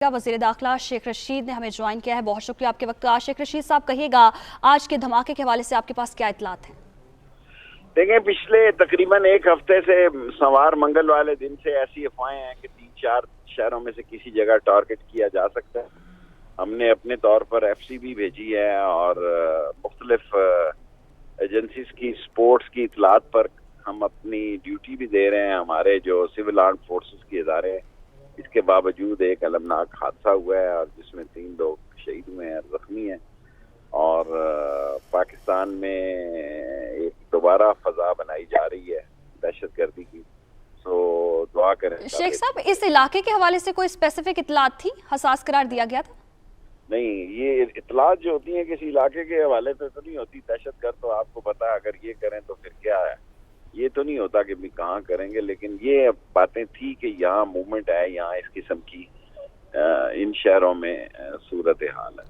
وزیر داخلہ شیخ رشید نے ہمیں جوائن کیا ہے. بہت شکریہ آپ کے وقت کا. شیخ رشید صاحب کہیے گا آج کے دھماکے کے حوالے سے آپ کے پاس کیا اطلاعات ہیں؟ دیکھیں پچھلے تقریباً ایک ہفتے سے سوار منگل والے دن سے ایسی افواہیں ہیں کہ 3-4 شہروں میں سے کسی جگہ ٹارگٹ کیا جا سکتا ہے. ہم نے اپنے طور پر ایف سی بھی بھیجی ہے اور مختلف ایجنسیز کی سپورٹس کی اطلاعات پر ہم اپنی ڈیوٹی بھی دے رہے ہیں. ہمارے جو سول آرم فورسز کے ادارے ہیں اس کے باوجود ایک المناک حادثہ ہوا ہے اور جس میں 3 لوگ شہید ہوئے ہیں، زخمی ہیں، اور پاکستان میں ایک دوبارہ فضا بنائی جا رہی ہے دہشت گردی کی. سو دعا کریں. شیخ صاحب اس علاقے کے حوالے سے کوئی اسپیسیفک اطلاعات تھی؟ حساس قرار دیا گیا تھا؟ نہیں، یہ اطلاعات جو ہوتی ہیں کسی علاقے کے حوالے سے تو نہیں ہوتی. دہشت گرد تو آپ کو پتا ہے اگر یہ کریں تو پھر کیا ہے، یہ تو نہیں ہوتا کہ بھی کہاں کریں گے. لیکن یہ باتیں تھی کہ یہاں موومنٹ ہے، یہاں اس قسم کی ان شہروں میں صورتحال ہے.